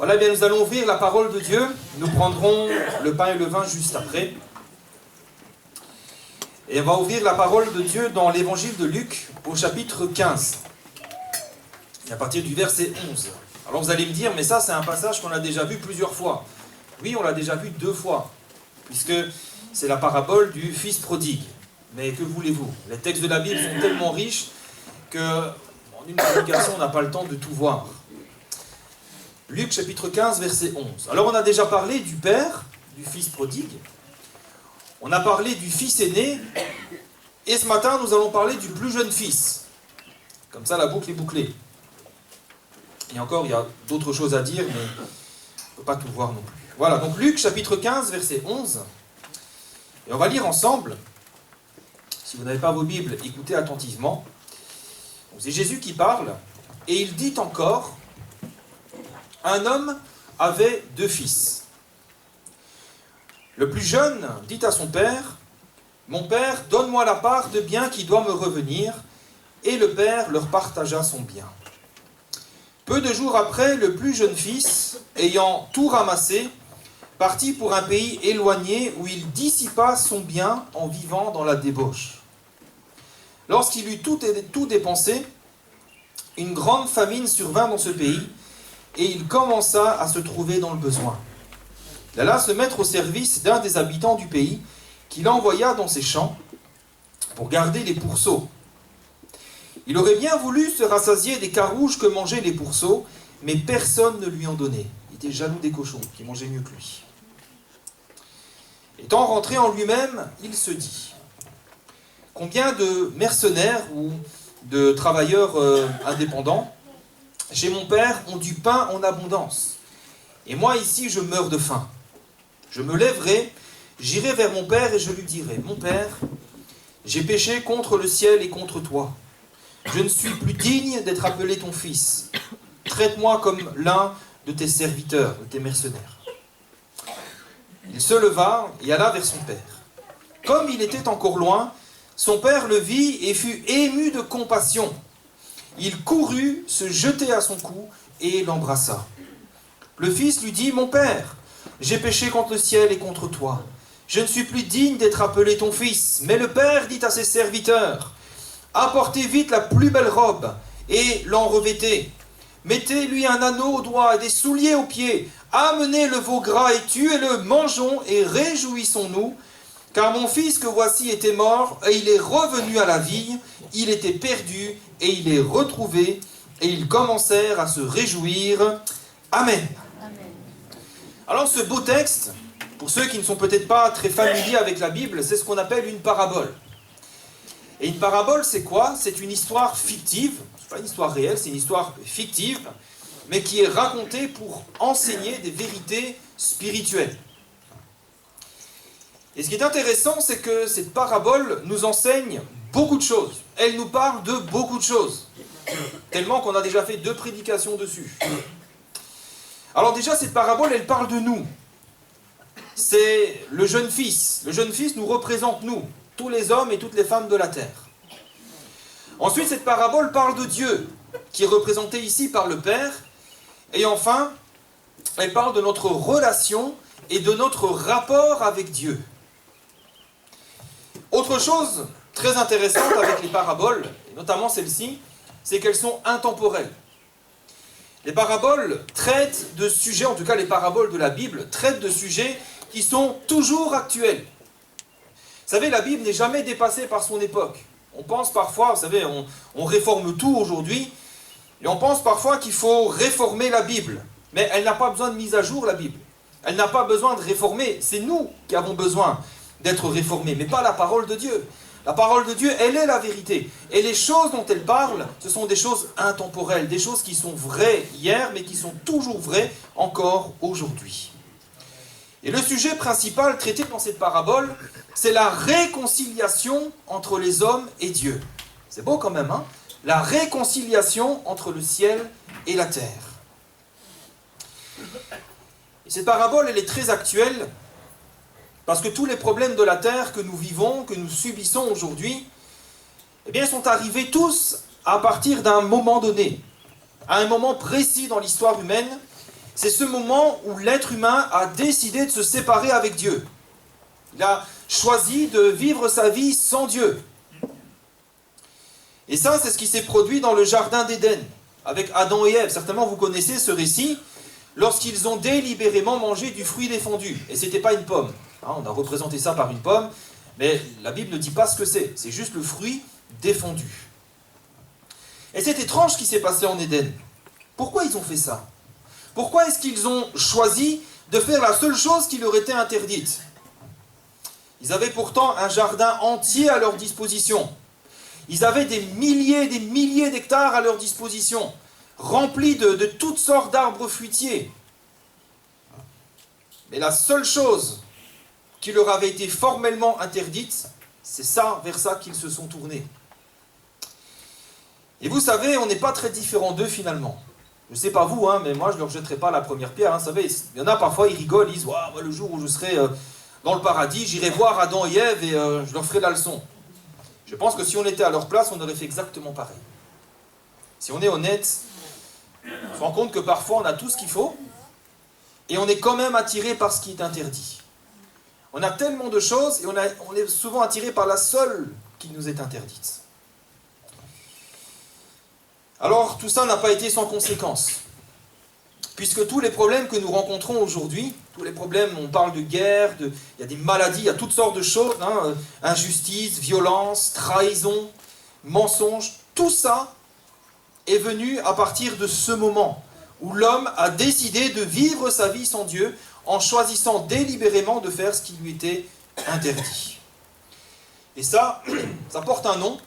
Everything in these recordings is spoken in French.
Voilà, bien, nous allons ouvrir la parole de Dieu. Nous prendrons le pain et le vin juste après. Et on va ouvrir la parole de Dieu dans l'évangile de Luc, au chapitre 15. Et à partir du verset 11. Alors vous allez me dire, mais ça c'est un passage qu'on a déjà vu plusieurs fois. Oui, on l'a déjà vu 2 fois, puisque c'est la parabole du fils prodigue. Mais que voulez-vous? Les textes de la Bible sont tellement riches qu'en une prédication, on n'a pas le temps de tout voir. Luc chapitre 15, verset 11. Alors on a déjà parlé du père, du fils prodigue. On a parlé du fils aîné. Et ce matin, nous allons parler du plus jeune fils. Comme ça, la boucle est bouclée. Et encore, il y a d'autres choses à dire, mais on ne peut pas tout voir non plus. Voilà, donc Luc chapitre 15, verset 11. Et on va lire ensemble. Si vous n'avez pas vos Bibles, écoutez attentivement. C'est Jésus qui parle. Et il dit encore... Un homme avait 2 fils. Le plus jeune dit à son père, « Mon père, donne-moi la part de bien qui doit me revenir. » Et le père leur partagea son bien. Peu de jours après, le plus jeune fils, ayant tout ramassé, partit pour un pays éloigné où il dissipa son bien en vivant dans la débauche. Lorsqu'il eut tout dépensé, une grande famine survint dans ce pays, et il commença à se trouver dans le besoin. Il alla se mettre au service d'un des habitants du pays, qu'il envoya dans ses champs pour garder les pourceaux. Il aurait bien voulu se rassasier des carouges que mangeaient les pourceaux, mais personne ne lui en donnait. Il était jaloux des cochons, qui mangeaient mieux que lui. Étant rentré en lui-même, il se dit, combien de mercenaires ou de travailleurs indépendants chez mon père ont du pain en abondance. Et moi ici, je meurs de faim. Je me lèverai, j'irai vers mon père et je lui dirai, mon père, j'ai péché contre le ciel et contre toi. Je ne suis plus digne d'être appelé ton fils. Traite-moi comme l'un de tes serviteurs, de tes mercenaires. Il se leva et alla vers son père. Comme il était encore loin, son père le vit et fut ému de compassion. Il courut, se jeter à son cou et l'embrassa. Le fils lui dit, « Mon père, j'ai péché contre le ciel et contre toi. Je ne suis plus digne d'être appelé ton fils. » Mais le père dit à ses serviteurs, « Apportez vite la plus belle robe et l'en revêtez. Mettez-lui un anneau au doigt et des souliers aux pieds. Amenez le veau gras et tuez-le, mangeons et réjouissons-nous. Car mon fils que voici était mort, et il est revenu à la vie, il était perdu, et il est retrouvé, et ils commencèrent à se réjouir. Amen. Amen. Alors ce beau texte, pour ceux qui ne sont peut-être pas très familiers avec la Bible, c'est ce qu'on appelle une parabole. Et une parabole, c'est quoi? C'est une histoire fictive, c'est pas une histoire réelle, c'est une histoire fictive, mais qui est racontée pour enseigner des vérités spirituelles. Et ce qui est intéressant, c'est que cette parabole nous enseigne beaucoup de choses. Elle nous parle de beaucoup de choses. Tellement qu'on a déjà fait 2 prédications dessus. Alors déjà, cette parabole, elle parle de nous. C'est le jeune fils. Le jeune fils nous représente nous, tous les hommes et toutes les femmes de la terre. Ensuite, cette parabole parle de Dieu, qui est représenté ici par le Père. Et enfin, elle parle de notre relation et de notre rapport avec Dieu. Autre chose très intéressante avec les paraboles, et notamment celle-ci, c'est qu'elles sont intemporelles. Les paraboles traitent de sujets, en tout cas les paraboles de la Bible, traitent de sujets qui sont toujours actuels. Vous savez, la Bible n'est jamais dépassée par son époque. On pense parfois, vous savez, on réforme tout aujourd'hui, et on pense parfois qu'il faut réformer la Bible. Mais elle n'a pas besoin de mise à jour, la Bible. Elle n'a pas besoin de réformer. C'est nous qui avons besoin d'être réformés, mais pas la parole de Dieu. La parole de Dieu, elle est la vérité. Et les choses dont elle parle, ce sont des choses intemporelles, des choses qui sont vraies hier, mais qui sont toujours vraies encore aujourd'hui. Et le sujet principal traité dans cette parabole, c'est la réconciliation entre les hommes et Dieu. C'est beau quand même, hein? La réconciliation entre le ciel et la terre. Et cette parabole, elle est très actuelle, parce que tous les problèmes de la terre que nous vivons, que nous subissons aujourd'hui, eh bien, sont arrivés tous à partir d'un moment donné, à un moment précis dans l'histoire humaine, c'est ce moment où l'être humain a décidé de se séparer avec Dieu. Il a choisi de vivre sa vie sans Dieu. Et ça, c'est ce qui s'est produit dans le jardin d'Éden, avec Adam et Ève. Certainement, vous connaissez ce récit, lorsqu'ils ont délibérément mangé du fruit défendu. Et ce n'était pas une pomme. Hein, on a représenté ça par une pomme, mais la Bible ne dit pas ce que c'est. C'est juste le fruit défendu. Et c'est étrange ce qui s'est passé en Éden. Pourquoi ils ont fait ça? Pourquoi est-ce qu'ils ont choisi de faire la seule chose qui leur était interdite? Ils avaient pourtant un jardin entier à leur disposition. Ils avaient des milliers d'hectares à leur disposition, remplis de toutes sortes d'arbres fruitiers. Mais la seule chose qui leur avait été formellement interdite, c'est ça, vers ça qu'ils se sont tournés. Et vous savez, on n'est pas très différents d'eux finalement. Je ne sais pas vous, hein, mais moi je ne leur jetterai pas la première pierre. Hein, vous savez, il y en a parfois, ils rigolent, ils disent moi, le jour où je serai dans le paradis, j'irai voir Adam et Ève et je leur ferai la leçon. Je pense que si on était à leur place, on aurait fait exactement pareil. Si on est honnête, on se rend compte que parfois on a tout ce qu'il faut et on est quand même attiré par ce qui est interdit. On a tellement de choses et on est souvent attiré par la seule qui nous est interdite. Alors, tout ça n'a pas été sans conséquences. Puisque tous les problèmes que nous rencontrons aujourd'hui, tous les problèmes, on parle de guerre, il y a des maladies, il y a toutes sortes de choses, hein, injustice, violence, trahison, mensonge, tout ça est venu à partir de ce moment où l'homme a décidé de vivre sa vie sans Dieu en choisissant délibérément de faire ce qui lui était interdit. Et ça porte un nom,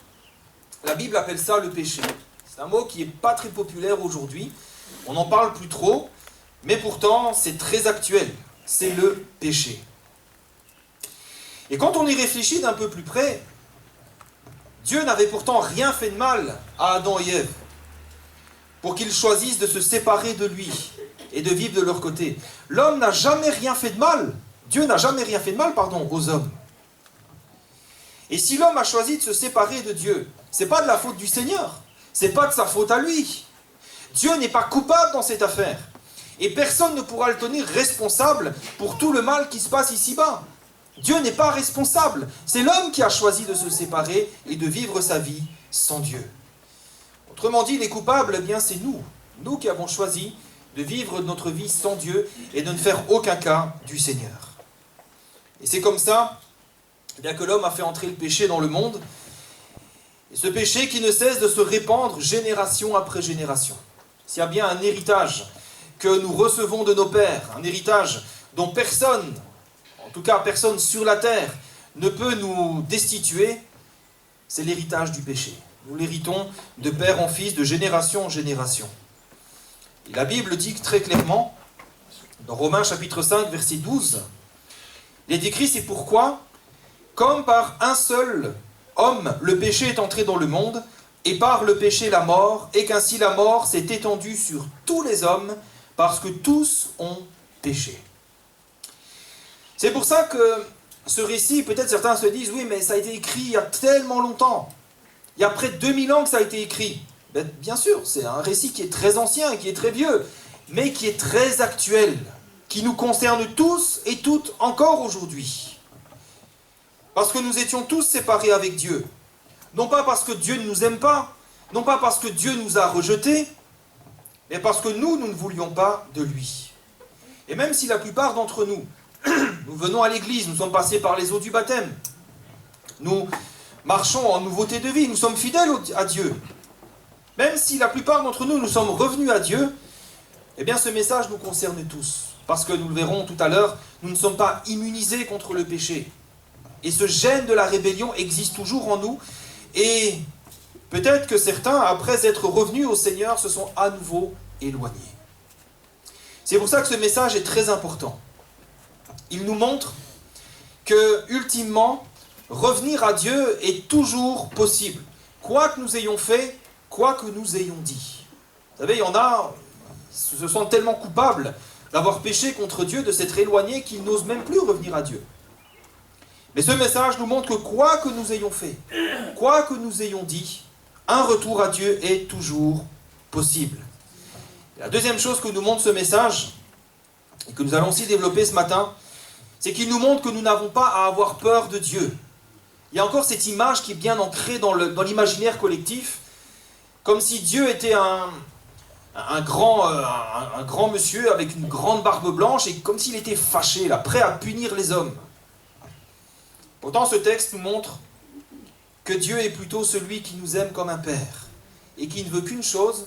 la Bible appelle ça le péché. C'est un mot qui n'est pas très populaire aujourd'hui, on n'en parle plus trop, mais pourtant c'est très actuel, c'est le péché. Et quand on y réfléchit d'un peu plus près, Dieu n'avait pourtant rien fait de mal à Adam et Ève, pour qu'ils choisissent de se séparer de lui et de vivre de leur côté. L'homme n'a jamais rien fait de mal, Dieu n'a jamais rien fait de mal, aux hommes. Et si l'homme a choisi de se séparer de Dieu, ce n'est pas de la faute du Seigneur. C'est pas de sa faute à lui. Dieu n'est pas coupable dans cette affaire. Et personne ne pourra le tenir responsable pour tout le mal qui se passe ici-bas. Dieu n'est pas responsable. C'est l'homme qui a choisi de se séparer et de vivre sa vie sans Dieu. Autrement dit, les coupables, eh bien c'est nous. Nous qui avons choisi de vivre notre vie sans Dieu et de ne faire aucun cas du Seigneur. Et c'est comme ça, eh bien, que l'homme a fait entrer le péché dans le monde. Et ce péché qui ne cesse de se répandre génération après génération. S'il y a bien un héritage que nous recevons de nos pères, un héritage dont personne, en tout cas personne sur la terre, ne peut nous destituer, c'est l'héritage du péché. Nous l'héritons de père en fils, de génération en génération. Et la Bible dit très clairement, dans Romains chapitre 5, verset 12, il est écrit, c'est pourquoi, comme par un seul homme, le péché est entré dans le monde, et par le péché la mort, et qu'ainsi la mort s'est étendue sur tous les hommes, parce que tous ont péché. C'est pour ça que ce récit, peut-être certains se disent, oui, mais ça a été écrit il y a tellement longtemps. Il y a près de 2000 ans que ça a été écrit. Ben, bien sûr, c'est un récit qui est très ancien, qui est très vieux, mais qui est très actuel, qui nous concerne tous et toutes encore aujourd'hui. Parce que nous étions tous séparés avec Dieu. Non pas parce que Dieu ne nous aime pas, non pas parce que Dieu nous a rejetés, mais parce que nous ne voulions pas de lui. Et même si la plupart d'entre nous, nous venons à l'église, nous sommes passés par les eaux du baptême, nous marchons en nouveauté de vie, nous sommes fidèles à Dieu. Même si la plupart d'entre nous, nous sommes revenus à Dieu, eh bien ce message nous concerne tous. Parce que nous le verrons tout à l'heure, nous ne sommes pas immunisés contre le péché. Et ce gène de la rébellion existe toujours en nous. Et peut-être que certains, après être revenus au Seigneur, se sont à nouveau éloignés. C'est pour ça que ce message est très important. Il nous montre que, ultimement, revenir à Dieu est toujours possible. Quoi que nous ayons fait, quoi que nous ayons dit. Vous savez, il y en a, se sentent tellement coupables d'avoir péché contre Dieu, de s'être éloignés, qu'ils n'osent même plus revenir à Dieu. Mais ce message nous montre que quoi que nous ayons fait, quoi que nous ayons dit, un retour à Dieu est toujours possible. Et la deuxième chose que nous montre ce message, et que nous allons aussi développer ce matin, c'est qu'il nous montre que nous n'avons pas à avoir peur de Dieu. Il y a encore cette image qui est bien ancrée dans l'imaginaire collectif, comme si Dieu était un grand monsieur avec une grande barbe blanche, et comme s'il était fâché, là, prêt à punir les hommes. Pourtant, ce texte nous montre que Dieu est plutôt celui qui nous aime comme un père, et qui ne veut qu'une chose,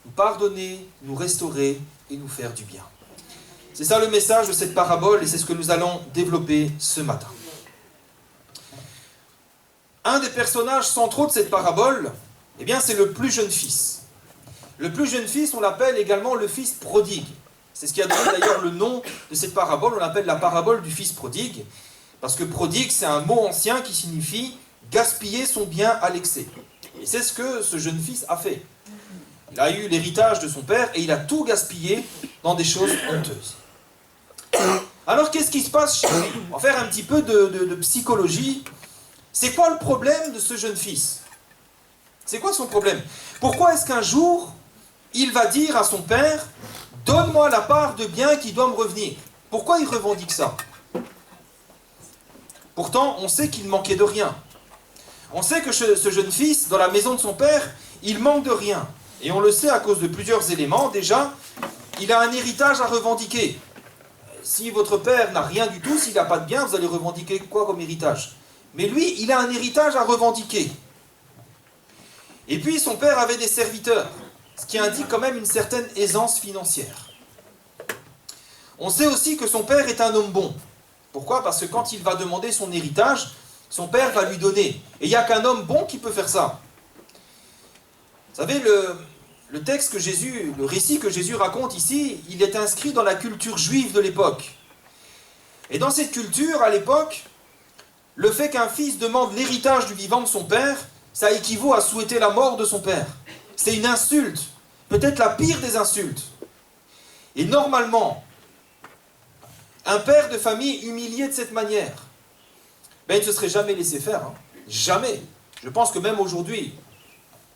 nous pardonner, nous restaurer et nous faire du bien. C'est ça le message de cette parabole, et c'est ce que nous allons développer ce matin. Un des personnages centraux de cette parabole, eh bien, c'est le plus jeune fils. Le plus jeune fils, on l'appelle également le fils prodigue. C'est ce qui a donné d'ailleurs le nom de cette parabole, on l'appelle la parabole du fils prodigue, parce que prodigue, c'est un mot ancien qui signifie gaspiller son bien à l'excès. Et c'est ce que ce jeune fils a fait. Il a eu l'héritage de son père et il a tout gaspillé dans des choses honteuses. Alors qu'est-ce qui se passe chez lui? On va faire un petit peu de psychologie. C'est quoi le problème de ce jeune fils? C'est quoi son problème? Pourquoi est-ce qu'un jour, il va dire à son père, « Donne-moi la part de bien qui doit me revenir ». Pourquoi il revendique ça? Pourtant, on sait qu'il manquait de rien. On sait que ce jeune fils, dans la maison de son père, il manque de rien. Et on le sait à cause de plusieurs éléments. Déjà, il a un héritage à revendiquer. Si votre père n'a rien du tout, s'il n'a pas de bien, vous allez revendiquer quoi comme héritage? Mais lui, il a un héritage à revendiquer. Et puis, son père avait des serviteurs, ce qui indique quand même une certaine aisance financière. On sait aussi que son père est un homme bon. Pourquoi? Parce que quand il va demander son héritage, son père va lui donner. Et il n'y a qu'un homme bon qui peut faire ça. Vous savez, le texte que Jésus, le récit que Jésus raconte ici, il est inscrit dans la culture juive de l'époque. Et dans cette culture, à l'époque, le fait qu'un fils demande l'héritage du vivant de son père, ça équivaut à souhaiter la mort de son père. C'est une insulte, peut-être la pire des insultes. Et normalement, un père de famille humilié de cette manière, il ne se serait jamais laissé faire. Hein. Jamais. Je pense que même aujourd'hui,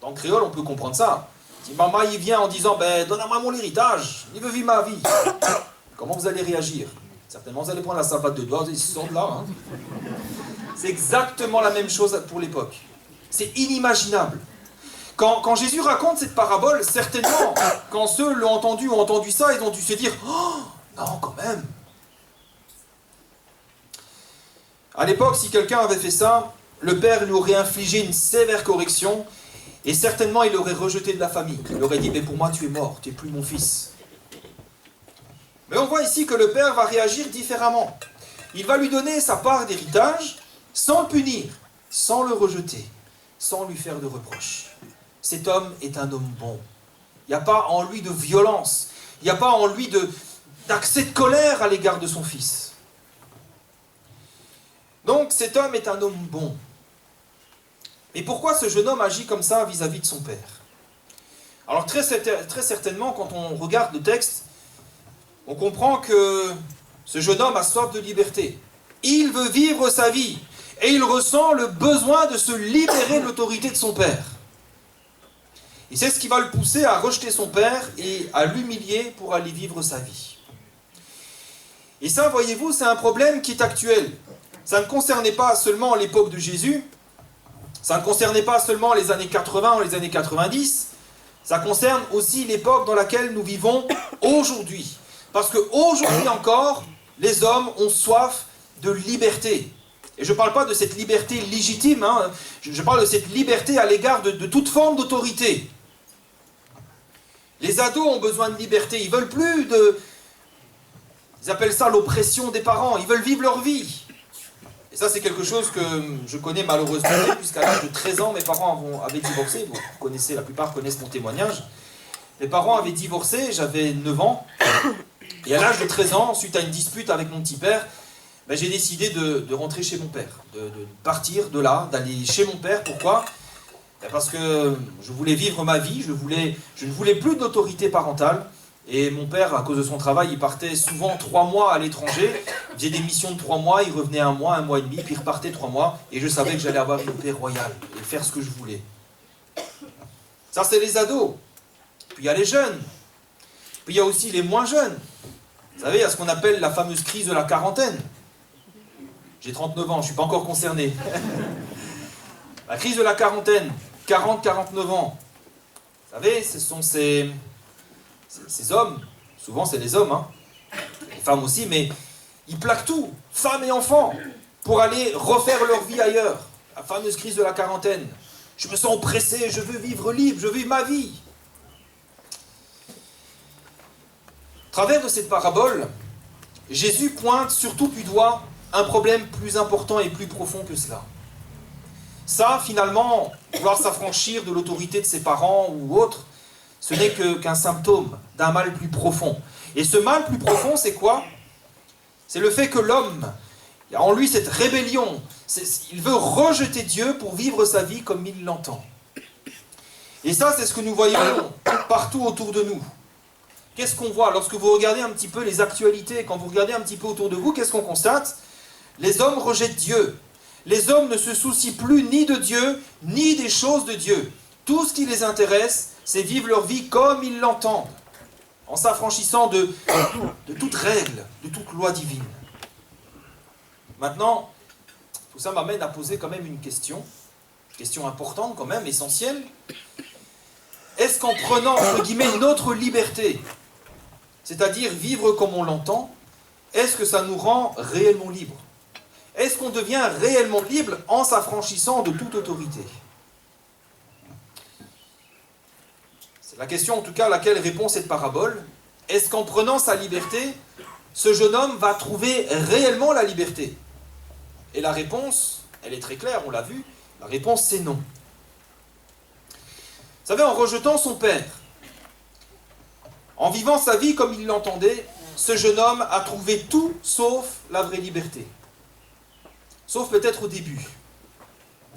dans le créole, on peut comprendre ça. Si maman il vient en disant « Donne-moi mon héritage, il veut vivre ma vie », comment vous allez réagir? Certainement, vous allez prendre la savate de doigts, ils sont là. Hein. C'est exactement la même chose pour l'époque. C'est inimaginable. Quand Jésus raconte cette parabole, certainement, quand ceux l'ont entendu ou ont entendu ça, ils ont dû se dire « Oh, non, quand même !» À l'époque, si quelqu'un avait fait ça, le père lui aurait infligé une sévère correction et certainement il l'aurait rejeté de la famille. Il aurait dit « Mais pour moi, tu es mort, tu n'es plus mon fils. » Mais on voit ici que le père va réagir différemment. Il va lui donner sa part d'héritage sans le punir, sans le rejeter, sans lui faire de reproches. Cet homme est un homme bon. Il n'y a pas en lui de violence. Il n'y a pas en lui d'accès de colère à l'égard de son fils. Donc cet homme est un homme bon. Et pourquoi ce jeune homme agit comme ça vis-à-vis de son père? Alors très certainement, quand on regarde le texte, on comprend que ce jeune homme a soif de liberté. Il veut vivre sa vie. Et il ressent le besoin de se libérer de l'autorité de son père. Et c'est ce qui va le pousser à rejeter son père et à l'humilier pour aller vivre sa vie. Et ça, voyez-vous, c'est un problème qui est actuel. Ça ne concernait pas seulement l'époque de Jésus, ça ne concernait pas seulement les années 80 ou les années 90, ça concerne aussi l'époque dans laquelle nous vivons aujourd'hui. Parce qu'aujourd'hui encore, les hommes ont soif de liberté. Et je ne parle pas de cette liberté légitime, hein, je parle de cette liberté à l'égard de toute forme d'autorité. Les ados ont besoin de liberté, ils veulent plus de... Ils appellent ça l'oppression des parents, ils veulent vivre leur vie. Et ça, c'est quelque chose que je connais malheureusement, puisqu'à l'âge de 13 ans, mes parents avaient divorcé. Vous connaissez, la plupart connaissent mon témoignage. Mes parents avaient divorcé, j'avais 9 ans. Et à l'âge de 13 ans, suite à une dispute avec mon petit père, j'ai décidé de rentrer chez mon père, de partir de là, d'aller chez mon père. Pourquoi? Parce que je voulais vivre ma vie, je ne voulais plus d'autorité parentale. Et mon père, à cause de son travail, il partait souvent 3 mois à l'étranger. Il faisait des missions de 3 mois, il revenait 1 mois, 1 mois et demi, puis il repartait 3 mois. Et je savais que j'allais avoir une paix royale et faire ce que je voulais. Ça, c'est les ados. Puis il y a les jeunes. Puis il y a aussi les moins jeunes. Vous savez, il y a ce qu'on appelle la fameuse crise de la quarantaine. J'ai 39 ans, je ne suis pas encore concerné. La crise de la quarantaine, 40-49 ans. Vous savez, ce sont ces hommes, souvent c'est des hommes, hein, les femmes aussi, mais ils plaquent tout, femmes et enfants, pour aller refaire leur vie ailleurs. La fameuse crise de la quarantaine. Je me sens oppressé, je veux vivre libre, je veux vivre ma vie. Au travers de cette parabole, Jésus pointe surtout du doigt un problème plus important et plus profond que cela. Ça, finalement, vouloir s'affranchir de l'autorité de ses parents ou autres, ce n'est qu'un symptôme d'un mal plus profond. Et ce mal plus profond, c'est quoi? C'est le fait que l'homme, il y a en lui cette rébellion, il veut rejeter Dieu pour vivre sa vie comme il l'entend. Et ça, c'est ce que nous voyons partout autour de nous. Qu'est-ce qu'on voit? Lorsque vous regardez un petit peu les actualités, quand vous regardez un petit peu autour de vous, qu'est-ce qu'on constate? Les hommes rejettent Dieu. Les hommes ne se soucient plus ni de Dieu, ni des choses de Dieu. Tout ce qui les intéresse, c'est vivre leur vie comme ils l'entendent, en s'affranchissant de toute règle, de toute loi divine. Maintenant, tout ça m'amène à poser quand même une question importante quand même, essentielle. Est-ce qu'en prenant, entre guillemets, notre liberté, c'est-à-dire vivre comme on l'entend, est-ce que ça nous rend réellement libres? Est-ce qu'on devient réellement libre en s'affranchissant de toute autorité? C'est la question en tout cas à laquelle répond cette parabole. Est-ce qu'en prenant sa liberté, ce jeune homme va trouver réellement la liberté? Et la réponse, elle est très claire, on l'a vu, la réponse c'est non. Vous savez, en rejetant son père, en vivant sa vie comme il l'entendait, ce jeune homme a trouvé tout sauf la vraie liberté. Sauf peut-être au début.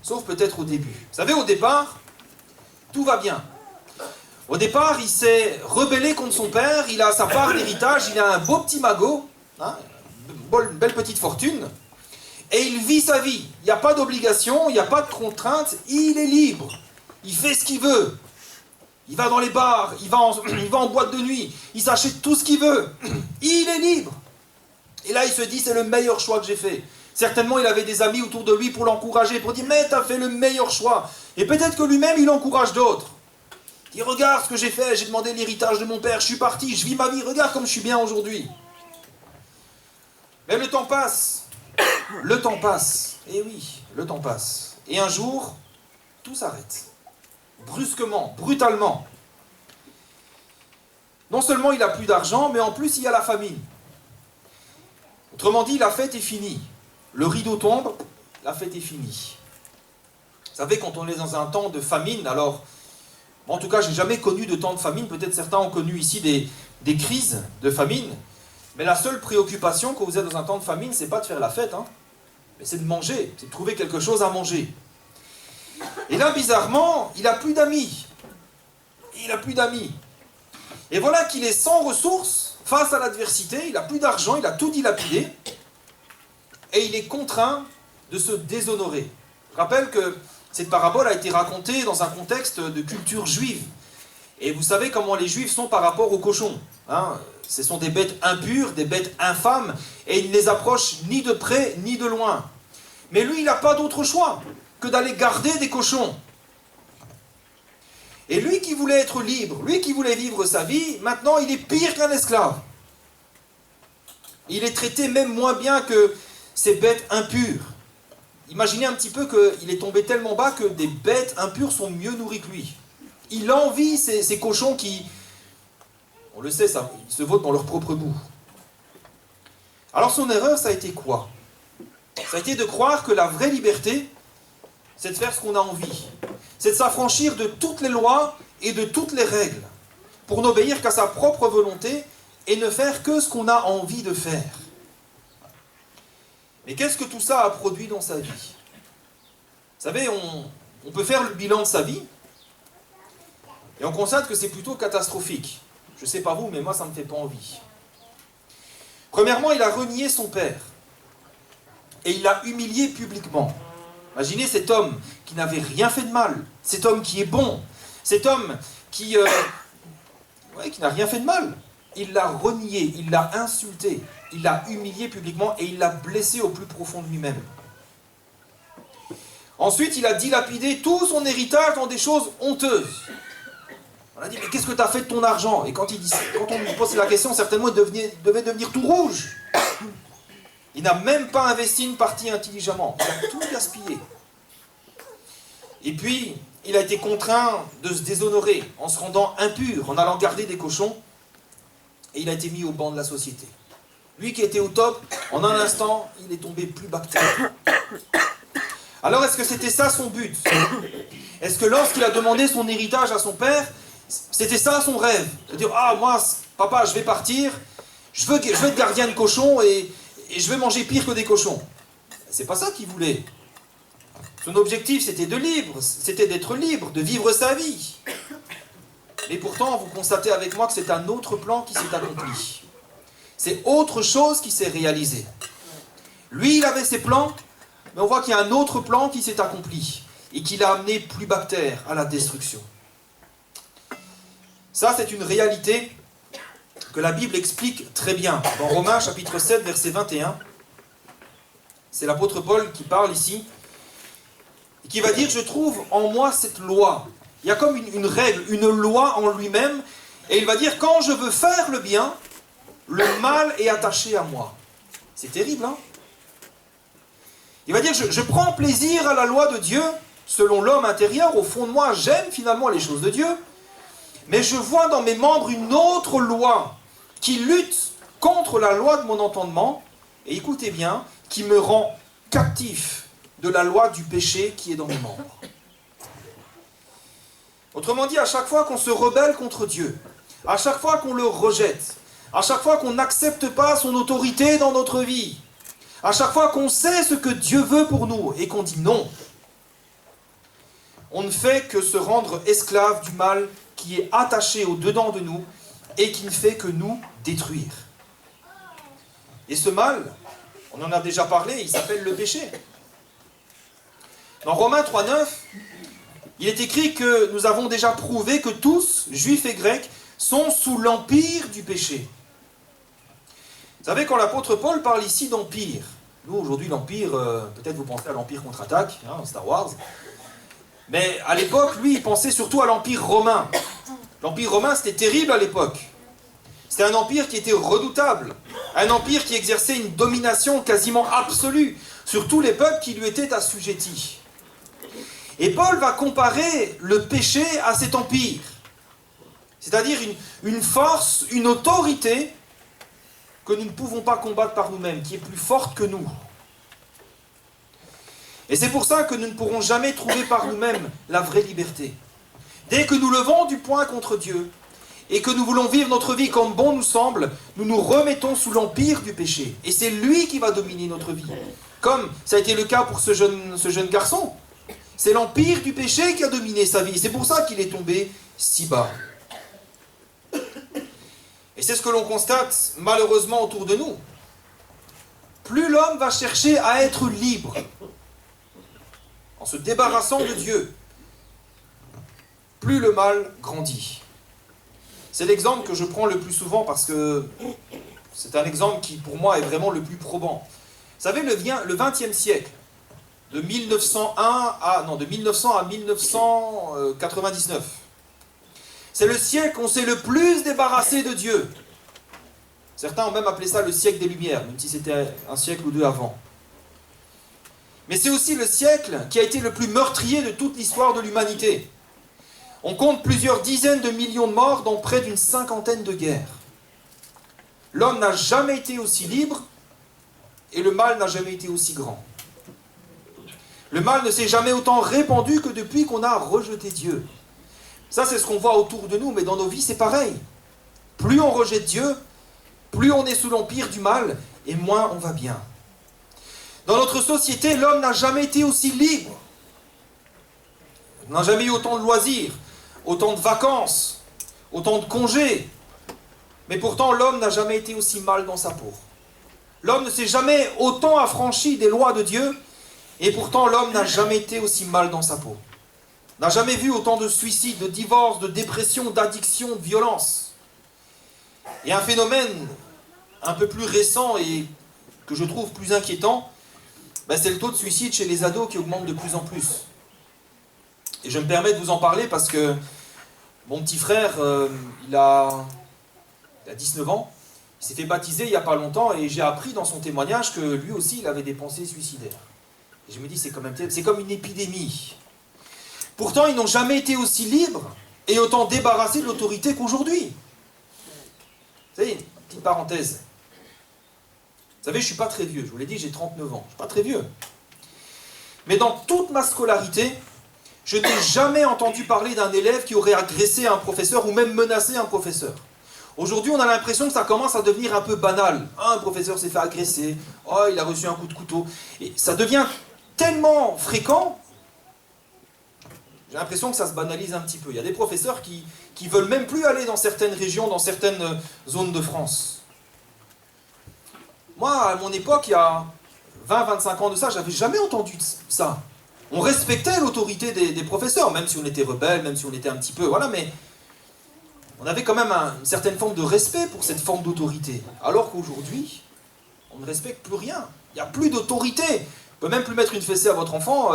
Sauf peut-être au début. Vous savez, au départ, tout va bien. Au départ, il s'est rebellé contre son père, il a sa part d'héritage, il a un beau petit magot, hein, une belle petite fortune, et il vit sa vie. Il n'y a pas d'obligation, il n'y a pas de contrainte, il est libre. Il fait ce qu'il veut. Il va dans les bars, il va en boîte de nuit, il s'achète tout ce qu'il veut. Il est libre. Et là, il se dit, c'est le meilleur choix que j'ai fait. Certainement, il avait des amis autour de lui pour l'encourager, pour dire, mais t'as fait le meilleur choix. Et peut-être que lui-même, il encourage d'autres. Il dit, regarde ce que j'ai fait, j'ai demandé l'héritage de mon père, je suis parti, je vis ma vie, regarde comme je suis bien aujourd'hui. Mais le temps passe. Le temps passe. Et oui, le temps passe. Et un jour, tout s'arrête. Brusquement, brutalement. Non seulement il n'a plus d'argent, mais en plus il y a la famine. Autrement dit, la fête est finie. Le rideau tombe, la fête est finie. Vous savez, quand on est dans un temps de famine, alors, en tout cas, je n'ai jamais connu de temps de famine, peut-être certains ont connu ici des crises de famine, mais la seule préoccupation quand vous êtes dans un temps de famine, c'est pas de faire la fête, hein, mais c'est de manger, c'est de trouver quelque chose à manger. Et là, bizarrement, il n'a plus d'amis. Il n'a plus d'amis. Et voilà qu'il est sans ressources face à l'adversité, il n'a plus d'argent, il a tout dilapidé, et il est contraint de se déshonorer. Je rappelle que cette parabole a été racontée dans un contexte de culture juive. Et vous savez comment les juifs sont par rapport aux cochons. Hein, ce sont des bêtes impures, des bêtes infâmes, et ils ne les approchent ni de près ni de loin. Mais lui, il n'a pas d'autre choix que d'aller garder des cochons. Et lui qui voulait être libre, lui qui voulait vivre sa vie, maintenant il est pire qu'un esclave. Il est traité même moins bien que ces bêtes impures. Imaginez un petit peu qu'il est tombé tellement bas que des bêtes impures sont mieux nourries que lui. Il envie ces cochons qui, on le sait, ça, ils se votent dans leur propre boue. Alors son erreur, ça a été quoi? Ça a été de croire que la vraie liberté, c'est de faire ce qu'on a envie. C'est de s'affranchir de toutes les lois et de toutes les règles, pour n'obéir qu'à sa propre volonté et ne faire que ce qu'on a envie de faire. Mais qu'est-ce que tout ça a produit dans sa vie? Vous savez, on peut faire le bilan de sa vie, et on constate que c'est plutôt catastrophique. Je ne sais pas vous, mais moi ça ne me fait pas envie. Premièrement, il a renié son père, et il l'a humilié publiquement. Imaginez cet homme qui n'avait rien fait de mal, cet homme qui est bon, cet homme qui n'a rien fait de mal. il l'a renié, il l'a insulté, il l'a humilié publiquement et il l'a blessé au plus profond de lui-même. Ensuite, il a dilapidé tout son héritage dans des choses honteuses. On a dit, mais qu'est-ce que tu as fait de ton argent? Et quand on lui pose la question, certainement il devait devenir tout rouge. Il n'a même pas investi une partie intelligemment, il a tout gaspillé. Et puis, il a été contraint de se déshonorer en se rendant impur, en allant garder des cochons, et il a été mis au banc de la société. Lui qui était au top, en un instant, il est tombé plus bas que terre. Alors, est-ce que c'était ça son but? Est-ce que lorsqu'il a demandé son héritage à son père, c'était ça son rêve? De dire, ah, moi, papa, je vais partir, je veux être gardien de cochons et je vais manger pire que des cochons. C'est pas ça qu'il voulait. Son objectif, c'était d'être libre, de vivre sa vie. Mais pourtant, vous constatez avec moi que c'est un autre plan qui s'est accompli. C'est autre chose qui s'est réalisé. Lui, il avait ses plans, mais on voit qu'il y a un autre plan qui s'est accompli et qui l'a amené plus bas que terre, à la destruction. Ça, c'est une réalité que la Bible explique très bien. Dans Romains chapitre 7, verset 21, c'est l'apôtre Paul qui parle ici, et qui va dire, je trouve en moi cette loi. Il y a comme une règle, une loi en lui-même, et il va dire, quand je veux faire le bien, le mal est attaché à moi. C'est terrible, hein? Il va dire, je prends plaisir à la loi de Dieu, selon l'homme intérieur, au fond de moi, j'aime finalement les choses de Dieu, mais je vois dans mes membres une autre loi qui lutte contre la loi de mon entendement, et écoutez bien, qui me rend captif de la loi du péché qui est dans mes membres. Autrement dit, à chaque fois qu'on se rebelle contre Dieu, à chaque fois qu'on le rejette, à chaque fois qu'on n'accepte pas son autorité dans notre vie, à chaque fois qu'on sait ce que Dieu veut pour nous et qu'on dit non, on ne fait que se rendre esclave du mal qui est attaché au-dedans de nous et qui ne fait que nous détruire. Et ce mal, on en a déjà parlé, il s'appelle le péché. Dans Romains 3,9, il est écrit que nous avons déjà prouvé que tous, juifs et grecs, sont sous l'empire du péché. Vous savez, quand l'apôtre Paul parle ici d'empire, nous aujourd'hui l'empire, peut-être vous pensez à l'empire contre-attaque, hein, dans Star Wars, mais à l'époque, lui, il pensait surtout à l'empire romain. L'empire romain, c'était terrible à l'époque. C'était un empire qui était redoutable, un empire qui exerçait une domination quasiment absolue sur tous les peuples qui lui étaient assujettis. Et Paul va comparer le péché à cet empire, c'est-à-dire une force, une autorité que nous ne pouvons pas combattre par nous-mêmes, qui est plus forte que nous. Et c'est pour ça que nous ne pourrons jamais trouver par nous-mêmes la vraie liberté. Dès que nous levons du poing contre Dieu, et que nous voulons vivre notre vie comme bon nous semble, nous nous remettons sous l'empire du péché. Et c'est lui qui va dominer notre vie. Comme ça a été le cas pour ce jeune garçon. C'est l'empire du péché qui a dominé sa vie. C'est pour ça qu'il est tombé si bas. Et c'est ce que l'on constate malheureusement autour de nous. Plus l'homme va chercher à être libre, en se débarrassant de Dieu, plus le mal grandit. C'est l'exemple que je prends le plus souvent parce que c'est un exemple qui pour moi est vraiment le plus probant. Vous savez, le XXe siècle, de 1900 à 1999, c'est le siècle où on s'est le plus débarrassé de Dieu. Certains ont même appelé ça le siècle des Lumières, même si c'était un siècle ou deux avant. Mais c'est aussi le siècle qui a été le plus meurtrier de toute l'histoire de l'humanité. On compte plusieurs dizaines de millions de morts dans près d'une cinquantaine de guerres. L'homme n'a jamais été aussi libre et le mal n'a jamais été aussi grand. Le mal ne s'est jamais autant répandu que depuis qu'on a rejeté Dieu. Ça, c'est ce qu'on voit autour de nous, mais dans nos vies, c'est pareil. Plus on rejette Dieu, plus on est sous l'empire du mal, et moins on va bien. Dans notre société, l'homme n'a jamais été aussi libre. Il n'a jamais eu autant de loisirs, autant de vacances, autant de congés. Mais pourtant, l'homme n'a jamais été aussi mal dans sa peau. L'homme ne s'est jamais autant affranchi des lois de Dieu, et pourtant l'homme n'a jamais été aussi mal dans sa peau. N'a jamais vu autant de suicides, de divorces, de dépressions, d'addictions, de violences. Et un phénomène un peu plus récent et que je trouve plus inquiétant, c'est le taux de suicide chez les ados qui augmente de plus en plus. Et je me permets de vous en parler parce que mon petit frère, il a 19 ans, il s'est fait baptiser il n'y a pas longtemps et j'ai appris dans son témoignage que lui aussi il avait des pensées suicidaires. Et je me dis, c'est quand même terrible, c'est comme une épidémie. Pourtant, ils n'ont jamais été aussi libres et autant débarrassés de l'autorité qu'aujourd'hui. Vous savez, une petite parenthèse. Vous savez, je ne suis pas très vieux, je vous l'ai dit, j'ai 39 ans, je ne suis pas très vieux. Mais dans toute ma scolarité, je n'ai jamais entendu parler d'un élève qui aurait agressé un professeur ou même menacé un professeur. Aujourd'hui, on a l'impression que ça commence à devenir un peu banal. Un professeur s'est fait agresser, oh, il a reçu un coup de couteau. Et ça devient tellement fréquent, j'ai l'impression que ça se banalise un petit peu. Il y a des professeurs qui veulent même plus aller dans certaines régions, dans certaines zones de France. Moi, à mon époque, il y a 20-25 ans de ça, j'avais jamais entendu ça. On respectait l'autorité des professeurs, même si on était rebelle, même si on était un petit peu... Voilà, mais on avait quand même une certaine forme de respect pour cette forme d'autorité. Alors qu'aujourd'hui, on ne respecte plus rien. Il n'y a plus d'autorité. On ne peut même plus mettre une fessée à votre enfant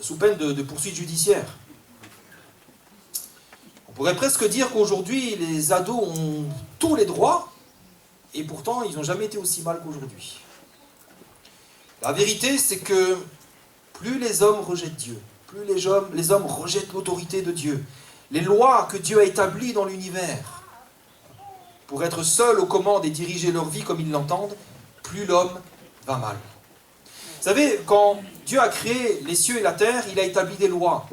sous peine de poursuite judiciaire. On pourrait presque dire qu'aujourd'hui, les ados ont tous les droits, et pourtant, ils n'ont jamais été aussi mal qu'aujourd'hui. La vérité, c'est que plus les hommes rejettent Dieu, plus les hommes rejettent l'autorité de Dieu, les lois que Dieu a établies dans l'univers, pour être seuls aux commandes et diriger leur vie comme ils l'entendent, plus l'homme va mal. Vous savez, quand Dieu a créé les cieux et la terre, il a établi des lois.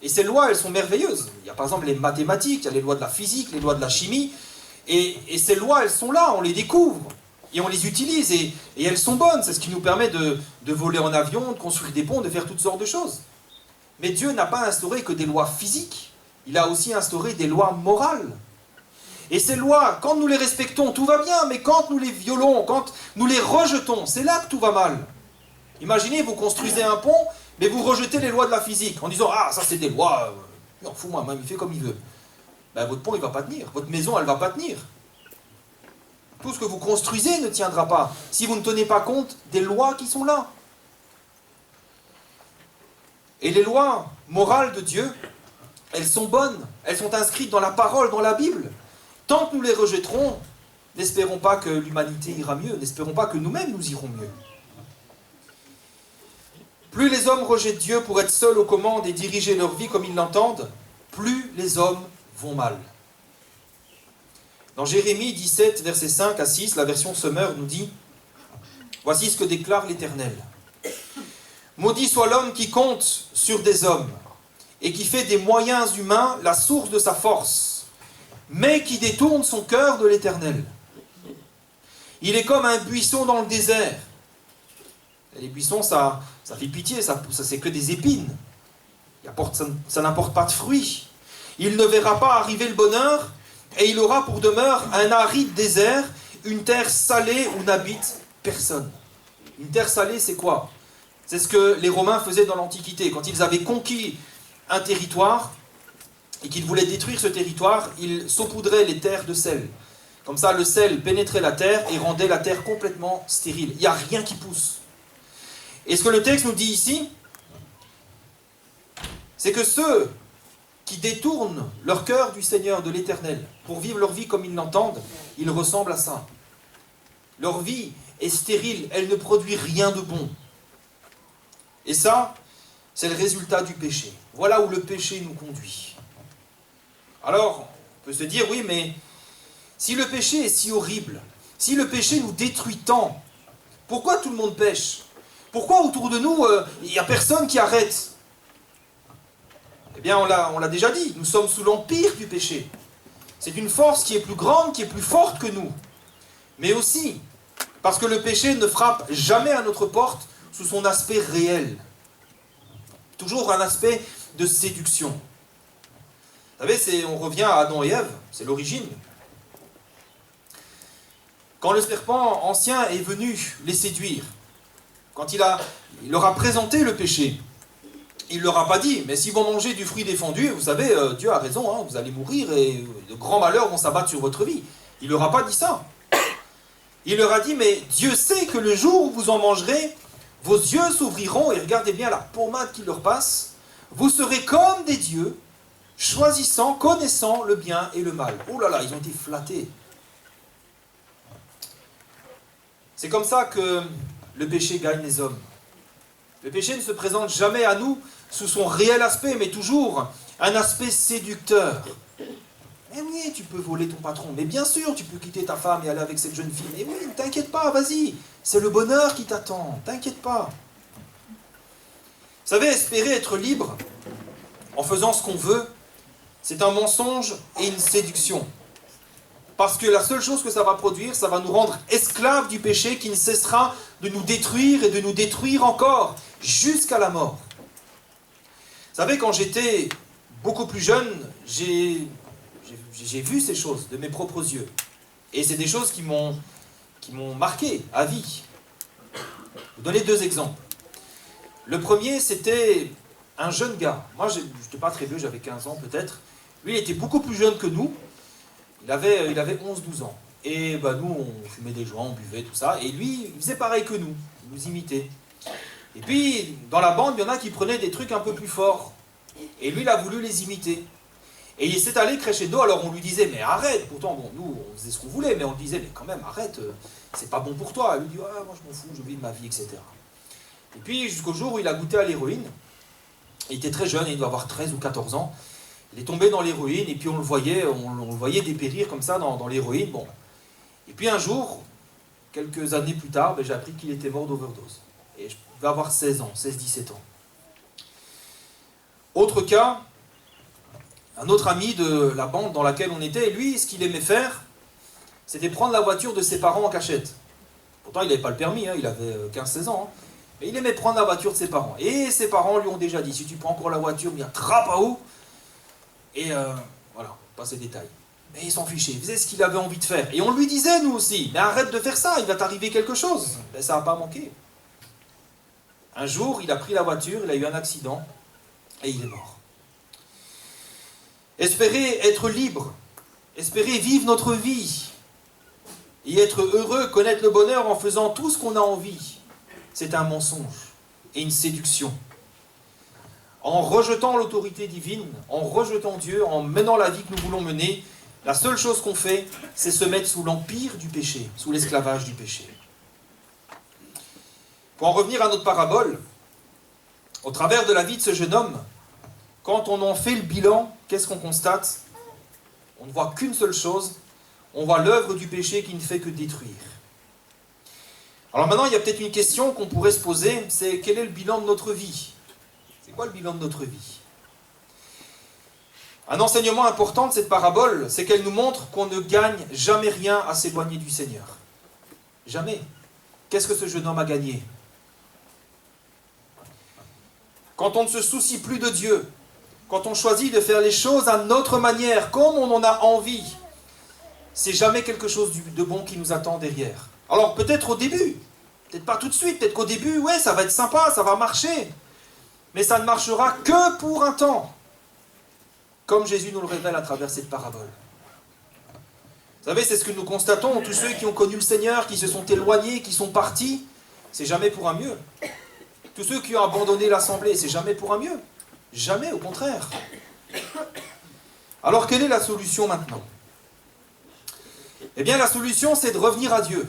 Et ces lois, elles sont merveilleuses. Il y a par exemple les mathématiques, il y a les lois de la physique, les lois de la chimie. Et ces lois, elles sont là, on les découvre. Et on les utilise, et elles sont bonnes. C'est ce qui nous permet de voler en avion, de construire des ponts, de faire toutes sortes de choses. Mais Dieu n'a pas instauré que des lois physiques, il a aussi instauré des lois morales. Et ces lois, quand nous les respectons, tout va bien, mais quand nous les violons, quand nous les rejetons, c'est là que tout va mal. Imaginez, vous construisez un pont, mais vous rejetez les lois de la physique, en disant « Ah, ça c'est des lois, il en fout moi, même il fait comme il veut. » Votre pont, il ne va pas tenir, votre maison, elle ne va pas tenir. Tout ce que vous construisez ne tiendra pas, si vous ne tenez pas compte des lois qui sont là. Et les lois morales de Dieu, elles sont bonnes, elles sont inscrites dans la parole, dans la Bible. Tant que nous les rejetterons, n'espérons pas que l'humanité ira mieux, n'espérons pas que nous-mêmes nous irons mieux. Plus les hommes rejettent Dieu pour être seuls aux commandes et diriger leur vie comme ils l'entendent, plus les hommes vont mal. Dans Jérémie 17, versets 5 à 6, la version Summer nous dit « Voici ce que déclare l'Éternel. Maudit soit l'homme qui compte sur des hommes et qui fait des moyens humains la source de sa force, mais qui détourne son cœur de l'Éternel. Il est comme un buisson dans le désert. » Les buissons, ça fait pitié, ça c'est que des épines. Ça n'apporte pas de fruits. Il ne verra pas arriver le bonheur, et il aura pour demeure un aride désert, une terre salée où n'habite personne. Une terre salée, c'est quoi? C'est ce que les Romains faisaient dans l'Antiquité. Quand ils avaient conquis un territoire, et qu'ils voulaient détruire ce territoire, ils saupoudraient les terres de sel. Comme ça, le sel pénétrait la terre et rendait la terre complètement stérile. Il n'y a rien qui pousse. Et ce que le texte nous dit ici, c'est que ceux qui détournent leur cœur du Seigneur, de l'Éternel, pour vivre leur vie comme ils l'entendent, ils ressemblent à ça. Leur vie est stérile, elle ne produit rien de bon. Et ça, c'est le résultat du péché. Voilà où le péché nous conduit. Alors, on peut se dire, oui, mais si le péché est si horrible, si le péché nous détruit tant, pourquoi tout le monde pêche? Pourquoi autour de nous, il n'y a personne qui arrête? Eh bien, on l'a déjà dit, nous sommes sous l'empire du péché. C'est une force qui est plus grande, qui est plus forte que nous. Mais aussi, parce que le péché ne frappe jamais à notre porte sous son aspect réel. Toujours un aspect de séduction. Vous savez, on revient à Adam et Ève, c'est l'origine. Quand le serpent ancien est venu les séduire, quand il leur a présenté le péché, il ne leur a pas dit, mais si vous mangez du fruit défendu, vous savez, Dieu a raison, hein, vous allez mourir et de grands malheurs vont s'abattre sur votre vie. Il leur a pas dit ça. Il leur a dit, mais Dieu sait que le jour où vous en mangerez, vos yeux s'ouvriront, et regardez bien la pommade qui leur passe, vous serez comme des dieux, choisissant, connaissant le bien et le mal. Oh là là, ils ont été flattés. C'est comme ça que le péché gagne les hommes. Le péché ne se présente jamais à nous sous son réel aspect, mais toujours un aspect séducteur. Eh oui, tu peux voler ton patron, mais bien sûr, tu peux quitter ta femme et aller avec cette jeune fille. Mais oui, ne t'inquiète pas, vas-y, c'est le bonheur qui t'attend, t'inquiète pas. Vous savez, espérer être libre en faisant ce qu'on veut, c'est un mensonge et une séduction. Parce que la seule chose que ça va produire, ça va nous rendre esclaves du péché qui ne cessera de nous détruire et de nous détruire encore, jusqu'à la mort. Vous savez, quand j'étais beaucoup plus jeune, j'ai vu ces choses de mes propres yeux. Et c'est des choses qui m'ont marqué à vie. Je vais vous donner 2 exemples. Le premier, c'était un jeune gars. Moi, je n'étais pas très vieux, j'avais 15 ans peut-être. Lui, il était beaucoup plus jeune que nous. Il avait 11-12 ans. Et bah, nous, on fumait des joints, on buvait, tout ça. Et lui, il faisait pareil que nous. Il nous imitait. Et puis, dans la bande, il y en a qui prenaient des trucs un peu plus forts. Et lui, il a voulu les imiter. Et il s'est allé crescendo, alors on lui disait, mais arrête. Pourtant, bon, nous, on faisait ce qu'on voulait, mais on lui disait, mais quand même, arrête, c'est pas bon pour toi. Il lui dit, ah, moi je m'en fous, je vis de ma vie, etc. Et puis, jusqu'au jour où il a goûté à l'héroïne. Il était très jeune, il doit avoir 13 ou 14 ans. Il est tombé dans l'héroïne, et puis on le voyait dépérir comme ça dans l'héroïne. Bon. Et puis un jour, quelques années plus tard, j'ai appris qu'il était mort d'overdose. Et je devais avoir 16 ans, 16-17 ans. Autre cas, un autre ami de la bande dans laquelle on était, lui, ce qu'il aimait faire, c'était prendre la voiture de ses parents en cachette. Pourtant, il n'avait pas le permis, il avait 15-16 ans. Mais il aimait prendre la voiture de ses parents. Et ses parents lui ont déjà dit, si tu prends encore la voiture, il y a trappe à eau. Et voilà, pas ces détails. Mais il s'en fichait, il faisait ce qu'il avait envie de faire. Et on lui disait, nous aussi, mais arrête de faire ça, il va t'arriver quelque chose. Mais ça n'a pas manqué. Un jour, il a pris la voiture, il a eu un accident, et il est mort. Espérer être libre, espérer vivre notre vie, et être heureux, connaître le bonheur en faisant tout ce qu'on a envie, c'est un mensonge et une séduction. En rejetant l'autorité divine, en rejetant Dieu, en menant la vie que nous voulons mener, la seule chose qu'on fait, c'est se mettre sous l'empire du péché, sous l'esclavage du péché. Pour en revenir à notre parabole, au travers de la vie de ce jeune homme, quand on en fait le bilan, qu'est-ce qu'on constate? On ne voit qu'une seule chose, on voit l'œuvre du péché qui ne fait que détruire. Alors maintenant, il y a peut-être une question qu'on pourrait se poser, c'est quel est le bilan de notre vie? C'est quoi le bilan de notre vie? Un enseignement important de cette parabole, c'est qu'elle nous montre qu'on ne gagne jamais rien à s'éloigner du Seigneur. Jamais. Qu'est-ce que ce jeune homme a gagné? Quand on ne se soucie plus de Dieu, quand on choisit de faire les choses à notre manière, comme on en a envie, c'est jamais quelque chose de bon qui nous attend derrière. Alors peut-être au début, peut-être pas tout de suite, peut-être qu'au début, ouais, ça va être sympa, ça va marcher. Mais ça ne marchera que pour un temps, comme Jésus nous le révèle à travers cette parabole. Vous savez, c'est ce que nous constatons, tous ceux qui ont connu le Seigneur, qui se sont éloignés, qui sont partis, c'est jamais pour un mieux. Tous ceux qui ont abandonné l'assemblée, c'est jamais pour un mieux. Jamais, au contraire. Alors, quelle est la solution maintenant? Eh bien, la solution, c'est de revenir à Dieu.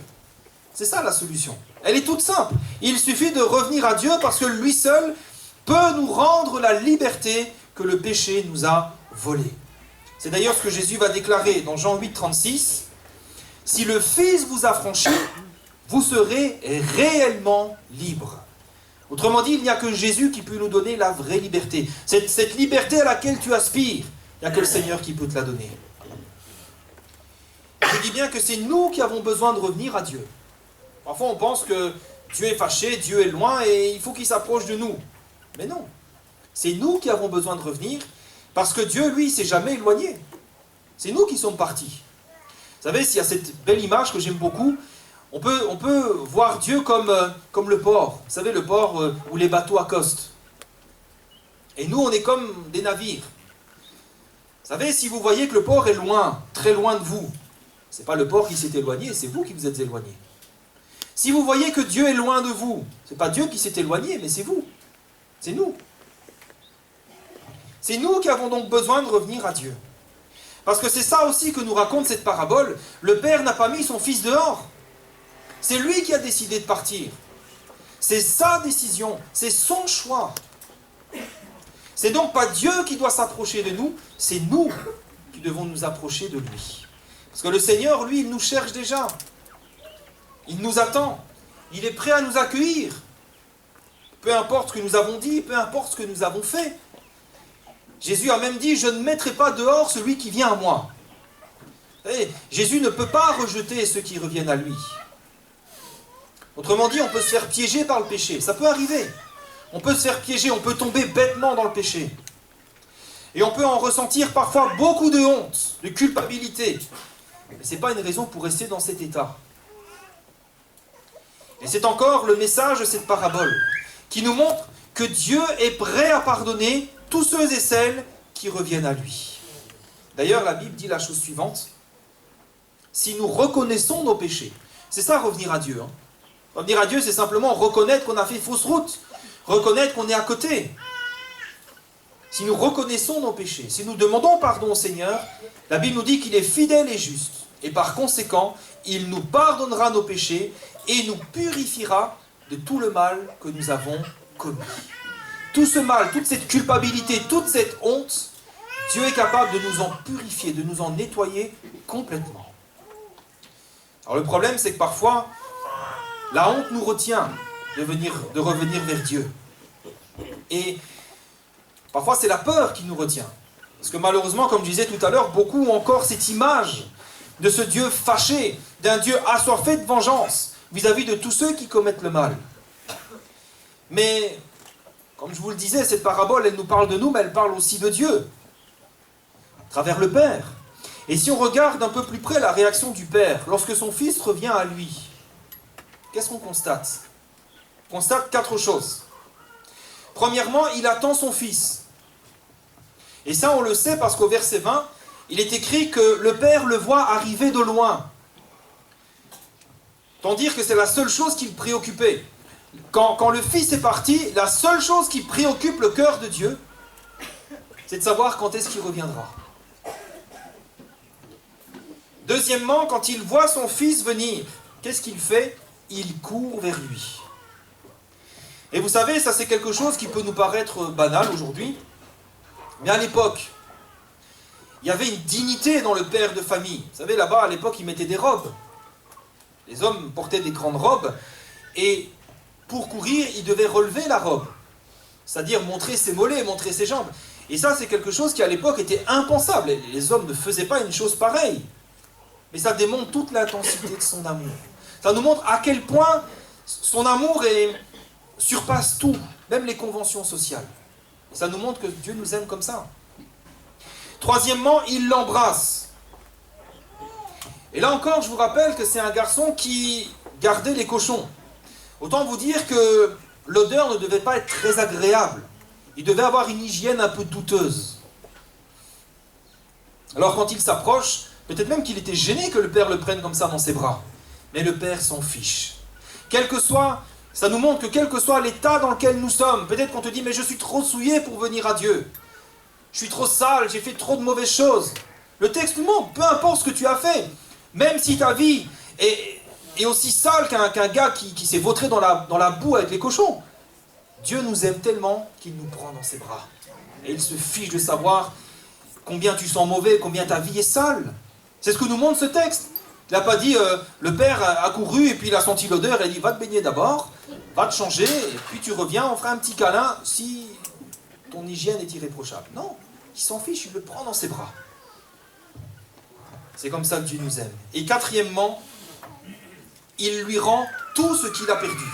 C'est ça la solution. Elle est toute simple. Il suffit de revenir à Dieu parce que lui seul peut nous rendre la liberté que le péché nous a volée. C'est d'ailleurs ce que Jésus va déclarer dans Jean 8, 36. « Si le Fils vous a franchi, vous serez réellement libre. » Autrement dit, il n'y a que Jésus qui peut nous donner la vraie liberté. Cette liberté à laquelle tu aspires, il n'y a que le Seigneur qui peut te la donner. Je dis bien que c'est nous qui avons besoin de revenir à Dieu. Parfois on pense que Dieu est fâché, Dieu est loin et il faut qu'il s'approche de nous. Mais non, c'est nous qui avons besoin de revenir parce que Dieu, lui, s'est jamais éloigné. C'est nous qui sommes partis. Vous savez, s'il y a cette belle image que j'aime beaucoup, on peut voir Dieu comme le port. Vous savez, le port où les bateaux accostent. Et nous, on est comme des navires. Vous savez, si vous voyez que le port est loin, très loin de vous, Ce n'est pas le porc qui s'est éloigné, c'est vous qui vous êtes éloigné. Si vous voyez que Dieu est loin de vous, ce n'est pas Dieu qui s'est éloigné, mais c'est vous. C'est nous. C'est nous qui avons donc besoin de revenir à Dieu. Parce que c'est ça aussi que nous raconte cette parabole. Le Père n'a pas mis son Fils dehors. C'est lui qui a décidé de partir. C'est sa décision, c'est son choix. C'est donc pas Dieu qui doit s'approcher de nous, c'est nous qui devons nous approcher de lui. Parce que le Seigneur, lui, il nous cherche déjà. Il nous attend. Il est prêt à nous accueillir. Peu importe ce que nous avons dit, peu importe ce que nous avons fait. Jésus a même dit, je ne mettrai pas dehors celui qui vient à moi. Et Jésus ne peut pas rejeter ceux qui reviennent à lui. Autrement dit, on peut se faire piéger par le péché. Ça peut arriver. On peut se faire piéger, on peut tomber bêtement dans le péché. Et on peut en ressentir parfois beaucoup de honte, de culpabilité. Mais ce n'est pas une raison pour rester dans cet état. Et c'est encore le message de cette parabole qui nous montre que Dieu est prêt à pardonner tous ceux et celles qui reviennent à lui. D'ailleurs, la Bible dit la chose suivante. Si nous reconnaissons nos péchés, c'est ça revenir à Dieu. Revenir à Dieu, c'est simplement reconnaître qu'on a fait fausse route, reconnaître qu'on est à côté. Si nous reconnaissons nos péchés, si nous demandons pardon au Seigneur, la Bible nous dit qu'il est fidèle et juste. Et par conséquent, il nous pardonnera nos péchés et nous purifiera de tout le mal que nous avons commis. Tout ce mal, toute cette culpabilité, toute cette honte, Dieu est capable de nous en purifier, de nous en nettoyer complètement. Alors le problème, c'est que parfois, la honte nous retient de revenir vers Dieu. Et parfois, c'est la peur qui nous retient. Parce que malheureusement, comme je disais tout à l'heure, beaucoup ont encore cette image de ce Dieu fâché, d'un Dieu assoiffé de vengeance vis-à-vis de tous ceux qui commettent le mal. Mais, comme je vous le disais, cette parabole, elle nous parle de nous, mais elle parle aussi de Dieu, à travers le Père. Et si on regarde un peu plus près la réaction du Père, lorsque son Fils revient à lui, qu'est-ce qu'on constate? On constate 4 choses. Premièrement, il attend son Fils. Et ça, on le sait parce qu'au verset 20, il est écrit que le Père le voit arriver de loin. Tant dire que c'est la seule chose qui le préoccupait. Quand le Fils est parti, la seule chose qui préoccupe le cœur de Dieu, c'est de savoir quand est-ce qu'il reviendra. Deuxièmement, quand il voit son Fils venir, qu'est-ce qu'il fait? Il court vers lui. Et vous savez, ça c'est quelque chose qui peut nous paraître banal aujourd'hui, mais à l'époque, il y avait une dignité dans le père de famille. Vous savez, là-bas, à l'époque, ils mettaient des robes. Les hommes portaient des grandes robes, et pour courir, ils devaient relever la robe. C'est-à-dire montrer ses mollets, montrer ses jambes. Et ça, c'est quelque chose qui, à l'époque, était impensable. Les hommes ne faisaient pas une chose pareille. Mais ça démontre toute l'intensité de son amour. Ça nous montre à quel point son amour surpasse tout, même les conventions sociales. Et ça nous montre que Dieu nous aime comme ça. Troisièmement, il l'embrasse. Et là encore, je vous rappelle que c'est un garçon qui gardait les cochons. Autant vous dire que l'odeur ne devait pas être très agréable. Il devait avoir une hygiène un peu douteuse. Alors quand il s'approche, peut-être même qu'il était gêné que le père le prenne comme ça dans ses bras. Mais le père s'en fiche. Ça nous montre que quel que soit l'état dans lequel nous sommes, peut-être qu'on te dit, mais je suis trop souillé pour venir à Dieu. Je suis trop sale, j'ai fait trop de mauvaises choses. Le texte nous montre, peu importe ce que tu as fait, même si ta vie est aussi sale qu'un gars qui s'est vautré dans la boue avec les cochons, Dieu nous aime tellement qu'il nous prend dans ses bras. Et il se fiche de savoir combien tu sens mauvais, combien ta vie est sale. C'est ce que nous montre ce texte. Il n'a pas dit, le père a couru et puis il a senti l'odeur et il a dit, va te baigner d'abord, va te changer, et puis tu reviens, on fera un petit câlin si ton hygiène est irréprochable. Non, il s'en fiche, il le prend dans ses bras. C'est comme ça que Dieu nous aime. Et quatrièmement, il lui rend tout ce qu'il a perdu.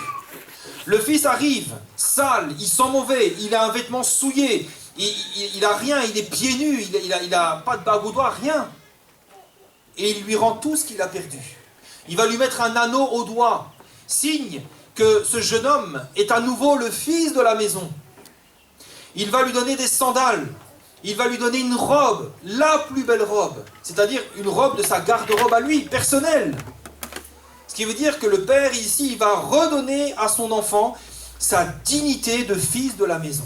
Le fils arrive, sale, il sent mauvais, il a un vêtement souillé, il a rien, il est pieds nus, il a pas de bague au doigt, rien. Et il lui rend tout ce qu'il a perdu. Il va lui mettre un anneau au doigt, signe que ce jeune homme est à nouveau le fils de la maison. Il va lui donner des sandales. Il va lui donner une robe, la plus belle robe, c'est-à-dire une robe de sa garde-robe à lui, personnelle. Ce qui veut dire que le père ici, il va redonner à son enfant sa dignité de fils de la maison.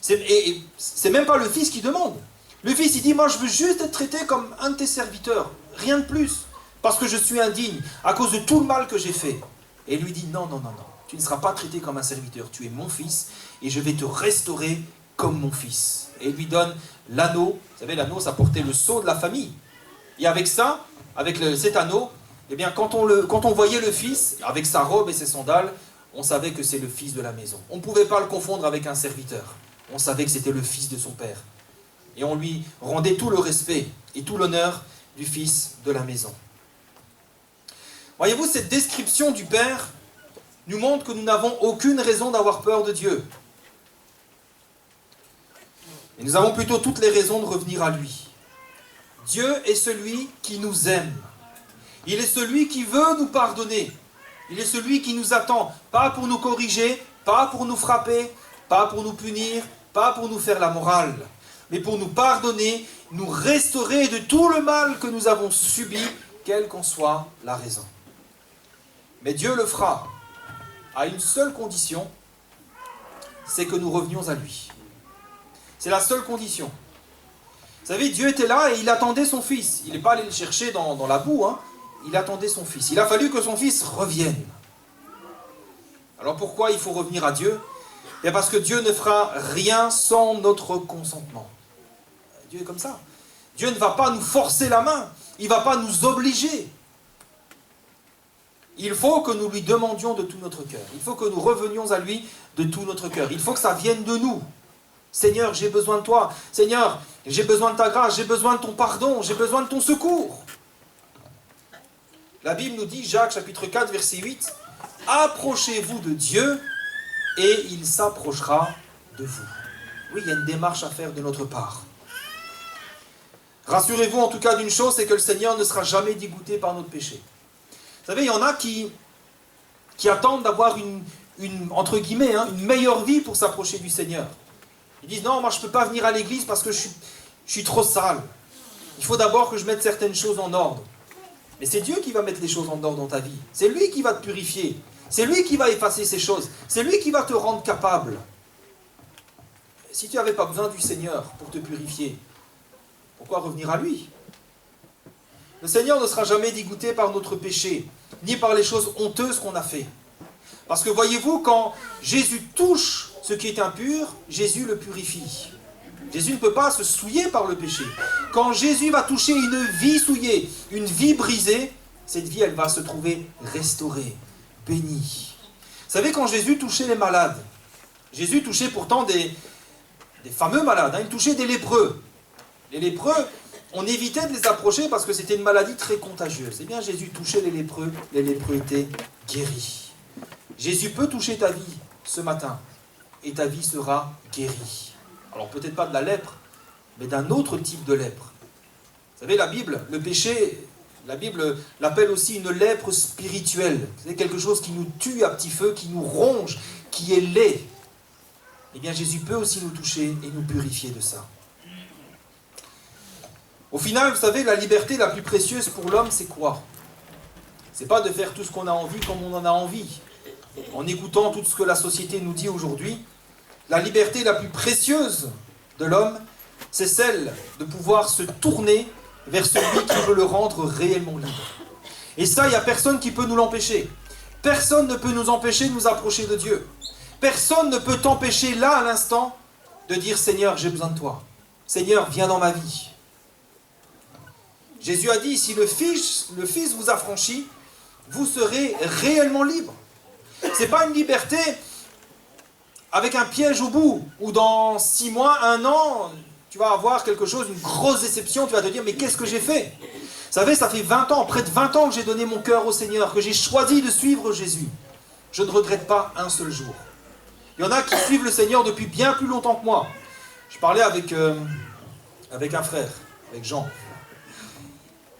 Et c'est même pas le fils qui demande. Le fils, il dit, moi je veux juste être traité comme un de tes serviteurs, rien de plus, parce que je suis indigne, à cause de tout le mal que j'ai fait. Et lui dit, non, non, non, non, tu ne seras pas traité comme un serviteur, tu es mon fils, et je vais te restaurer comme mon fils. Et il lui donne l'anneau. Vous savez, l'anneau, ça portait le sceau de la famille. Et avec ça, avec cet anneau, eh bien, quand on voyait le fils, avec sa robe et ses sandales, on savait que c'est le fils de la maison. On ne pouvait pas le confondre avec un serviteur. On savait que c'était le fils de son père. Et on lui rendait tout le respect et tout l'honneur du fils de la maison. Voyez-vous, cette description du Père nous montre que nous n'avons aucune raison d'avoir peur de Dieu. Et nous avons plutôt toutes les raisons de revenir à lui. Dieu est celui qui nous aime. Il est celui qui veut nous pardonner. Il est celui qui nous attend, pas pour nous corriger, pas pour nous frapper, pas pour nous punir, pas pour nous faire la morale, mais pour nous pardonner, nous restaurer de tout le mal que nous avons subi, quelle qu'en soit la raison. Mais Dieu le fera à une seule condition, c'est que nous revenions à lui. C'est la seule condition. Vous savez, Dieu était là et il attendait son fils. Il n'est pas allé le chercher dans la boue, hein. Il attendait son fils. Il a fallu que son fils revienne. Alors pourquoi il faut revenir à Dieu? Et parce que Dieu ne fera rien sans notre consentement. Dieu est comme ça. Dieu ne va pas nous forcer la main. Il ne va pas nous obliger. Il faut que nous lui demandions de tout notre cœur. Il faut que nous revenions à lui de tout notre cœur. Il faut que ça vienne de nous. Seigneur, j'ai besoin de toi. Seigneur, j'ai besoin de ta grâce. J'ai besoin de ton pardon. J'ai besoin de ton secours. La Bible nous dit, Jacques chapitre 4, verset 8, « Approchez-vous de Dieu et il s'approchera de vous. » Oui, il y a une démarche à faire de notre part. Rassurez-vous en tout cas d'une chose, c'est que le Seigneur ne sera jamais dégoûté par notre péché. Vous savez, il y en a qui attendent d'avoir entre guillemets, une meilleure vie pour s'approcher du Seigneur. Ils disent, non, moi je ne peux pas venir à l'église parce que je suis trop sale. Il faut d'abord que je mette certaines choses en ordre. Mais c'est Dieu qui va mettre les choses en ordre dans ta vie. C'est lui qui va te purifier. C'est lui qui va effacer ces choses. C'est lui qui va te rendre capable. Si tu n'avais pas besoin du Seigneur pour te purifier, pourquoi revenir à lui? Le Seigneur ne sera jamais dégoûté par notre péché, ni par les choses honteuses qu'on a fait. Parce que voyez-vous, quand Jésus touche ce qui est impur, Jésus le purifie. Jésus ne peut pas se souiller par le péché. Quand Jésus va toucher une vie souillée, une vie brisée, cette vie, elle va se trouver restaurée, bénie. Vous savez, quand Jésus touchait les malades, Jésus touchait pourtant des fameux malades, il touchait des lépreux. Les lépreux, on évitait de les approcher parce que c'était une maladie très contagieuse. Eh bien, Jésus touchait les lépreux étaient guéris. Jésus peut toucher ta vie ce matin, et ta vie sera guérie. Alors peut-être pas de la lèpre, mais d'un autre type de lèpre. Vous savez, la Bible, le péché, la Bible l'appelle aussi une lèpre spirituelle. C'est quelque chose qui nous tue à petit feu, qui nous ronge, qui est laid. Eh bien, Jésus peut aussi nous toucher et nous purifier de ça. Au final, vous savez, la liberté la plus précieuse pour l'homme, c'est quoi? C'est pas de faire tout ce qu'on a envie comme on en a envie. En écoutant tout ce que la société nous dit aujourd'hui, la liberté la plus précieuse de l'homme, c'est celle de pouvoir se tourner vers celui qui veut le rendre réellement libre. Et ça, il n'y a personne qui peut nous l'empêcher. Personne ne peut nous empêcher de nous approcher de Dieu. Personne ne peut t'empêcher là, à l'instant, de dire « Seigneur, j'ai besoin de toi. Seigneur, viens dans ma vie. » Jésus a dit « Si le Fils vous affranchit, vous serez réellement libre. » Ce n'est pas une liberté avec un piège au bout, où dans 6 mois, 1 an, tu vas avoir quelque chose, une grosse déception, tu vas te dire, mais qu'est-ce que j'ai fait? Vous savez, ça fait 20 ans, près de 20 ans que j'ai donné mon cœur au Seigneur, que j'ai choisi de suivre Jésus. Je ne regrette pas un seul jour. Il y en a qui suivent le Seigneur depuis bien plus longtemps que moi. Je parlais avec un frère, avec Jean.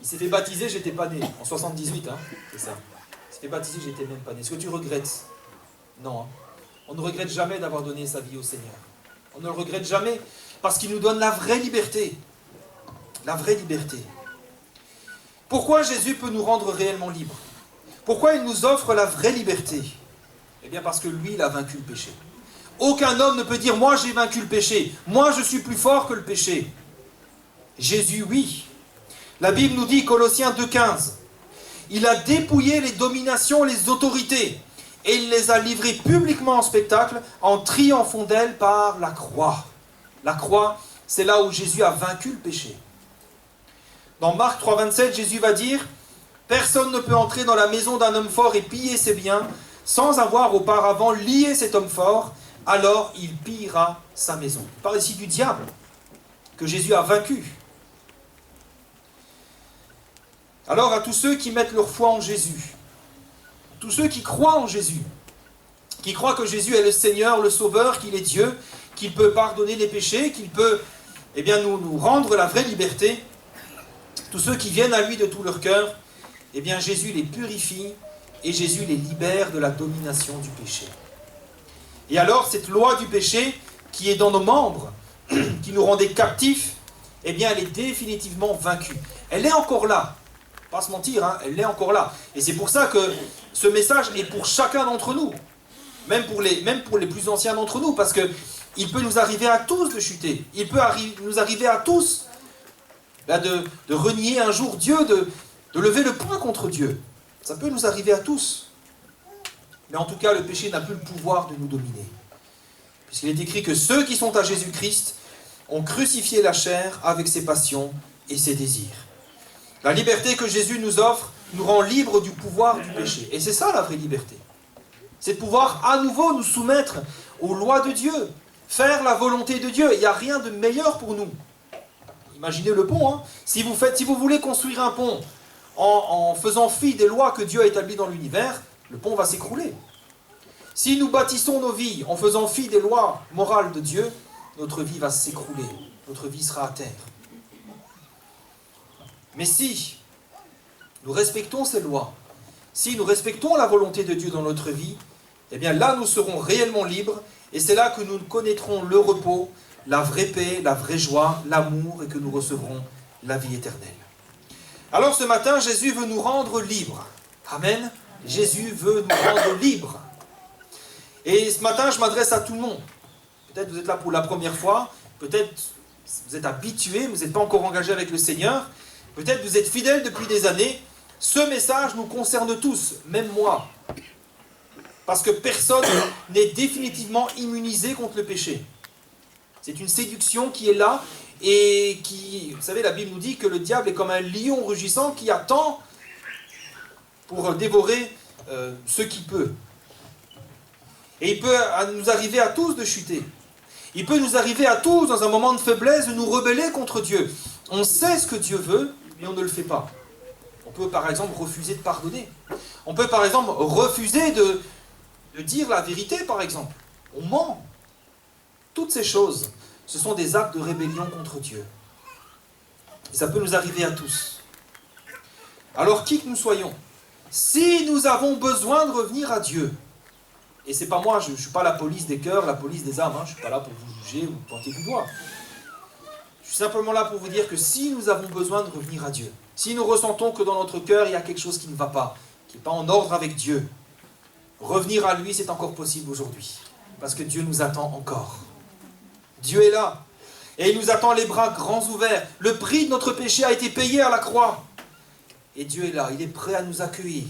Il s'est fait baptiser, j'étais pas né, en 78, c'est ça. Il s'est fait baptiser, j'étais même pas né. Est-ce que tu regrettes? Non. On ne regrette jamais d'avoir donné sa vie au Seigneur. On ne le regrette jamais. Parce qu'il nous donne la vraie liberté. La vraie liberté. Pourquoi Jésus peut nous rendre réellement libres? Pourquoi il nous offre la vraie liberté? Eh bien parce que lui, il a vaincu le péché. Aucun homme ne peut dire « moi j'ai vaincu le péché, moi je suis plus fort que le péché ». Jésus, oui. La Bible nous dit, Colossiens 2,15, il a dépouillé les dominations, les autorités, et il les a livrées publiquement en spectacle en triomphant d'elles par la croix. La croix, c'est là où Jésus a vaincu le péché. Dans Marc 3,27, Jésus va dire « Personne ne peut entrer dans la maison d'un homme fort et piller ses biens sans avoir auparavant lié cet homme fort, alors il pillera sa maison. » Il parle ici du diable, que Jésus a vaincu. Alors à tous ceux qui mettent leur foi en Jésus, tous ceux qui croient en Jésus, qui croient que Jésus est le Seigneur, le Sauveur, qu'il est Dieu, qu'il peut pardonner les péchés, qu'il peut nous rendre la vraie liberté, tous ceux qui viennent à lui de tout leur cœur, Jésus les purifie et Jésus les libère de la domination du péché. Et alors cette loi du péché qui est dans nos membres, qui nous rendait captifs, elle est définitivement vaincue. Elle est encore là. Pas se mentir, hein, elle est encore là. Et c'est pour ça que ce message est pour chacun d'entre nous. Même pour les plus anciens d'entre nous. Parce qu'il peut nous arriver à tous de chuter. Il peut nous arriver à tous de renier un jour Dieu, de lever le poing contre Dieu. Ça peut nous arriver à tous. Mais en tout cas, le péché n'a plus le pouvoir de nous dominer. Puisqu'il est écrit que ceux qui sont à Jésus-Christ ont crucifié la chair avec ses passions et ses désirs. La liberté que Jésus nous offre nous rend libres du pouvoir du péché. Et c'est ça la vraie liberté. C'est de pouvoir à nouveau nous soumettre aux lois de Dieu, faire la volonté de Dieu. Il n'y a rien de meilleur pour nous. Imaginez le pont. Hein. Si vous voulez construire un pont en faisant fi des lois que Dieu a établies dans l'univers, le pont va s'écrouler. Si nous bâtissons nos vies en faisant fi des lois morales de Dieu, notre vie va s'écrouler. Notre vie sera à terre. Mais si nous respectons ces lois, si nous respectons la volonté de Dieu dans notre vie, là nous serons réellement libres et c'est là que nous connaîtrons le repos, la vraie paix, la vraie joie, l'amour et que nous recevrons la vie éternelle. Alors ce matin, Jésus veut nous rendre libres. Amen. Jésus veut nous rendre libres. Et ce matin, je m'adresse à tout le monde. Peut-être vous êtes là pour la première fois, peut-être vous êtes habitué, vous n'êtes pas encore engagé avec le Seigneur, peut-être vous êtes fidèle depuis des années. Ce message nous concerne tous, même moi. Parce que personne n'est définitivement immunisé contre le péché. C'est une séduction qui est là et qui, vous savez, la Bible nous dit que le diable est comme un lion rugissant qui attend pour dévorer ce qu'il peut. Et il peut nous arriver à tous de chuter. Il peut nous arriver à tous, dans un moment de faiblesse, de nous rebeller contre Dieu. On sait ce que Dieu veut, mais on ne le fait pas. On peut par exemple refuser de pardonner. On peut par exemple refuser de dire la vérité, par exemple. On ment. Toutes ces choses, ce sont des actes de rébellion contre Dieu. Et ça peut nous arriver à tous. Alors qui que nous soyons, si nous avons besoin de revenir à Dieu, et c'est pas moi, je ne suis pas la police des cœurs, la police des âmes, je ne suis pas là pour vous juger ou pointer du doigt. Je suis simplement là pour vous dire que si nous avons besoin de revenir à Dieu, si nous ressentons que dans notre cœur il y a quelque chose qui ne va pas, qui n'est pas en ordre avec Dieu, revenir à lui c'est encore possible aujourd'hui, parce que Dieu nous attend encore. Dieu est là, et il nous attend les bras grands ouverts. Le prix de notre péché a été payé à la croix. Et Dieu est là, il est prêt à nous accueillir,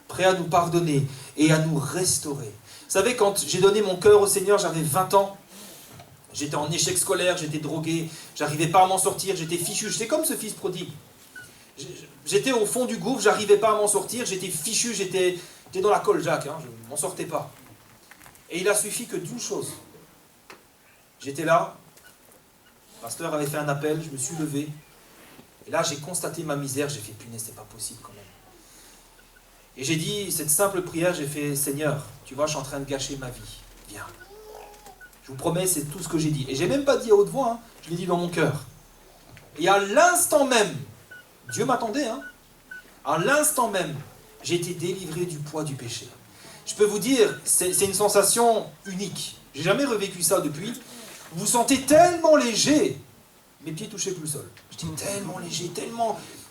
prêt à nous pardonner et à nous restaurer. Vous savez, quand j'ai donné mon cœur au Seigneur, j'avais 20 ans, j'étais en échec scolaire, j'étais drogué, j'arrivais pas à m'en sortir, j'étais fichu, j'étais comme ce fils prodigue. J'étais au fond du gouffre, j'arrivais pas à m'en sortir, j'étais fichu, j'étais dans la colle, Jacques, je ne m'en sortais pas. Et il a suffi que d'une chose. J'étais là, le pasteur avait fait un appel, je me suis levé, et là j'ai constaté ma misère, j'ai fait punaise, c'est pas possible quand même. Et j'ai dit cette simple prière, j'ai fait Seigneur, tu vois, je suis en train de gâcher ma vie, viens. Je vous promets, c'est tout ce que j'ai dit. Et j'ai même pas dit à haute voix, je l'ai dit dans mon cœur. Et à l'instant même, Dieu m'attendait, à l'instant même, j'ai été délivré du poids du péché. Je peux vous dire, c'est une sensation unique. J'ai jamais revécu ça depuis. Vous vous sentez tellement léger. Mes pieds touchaient plus le sol. J'étais tellement léger,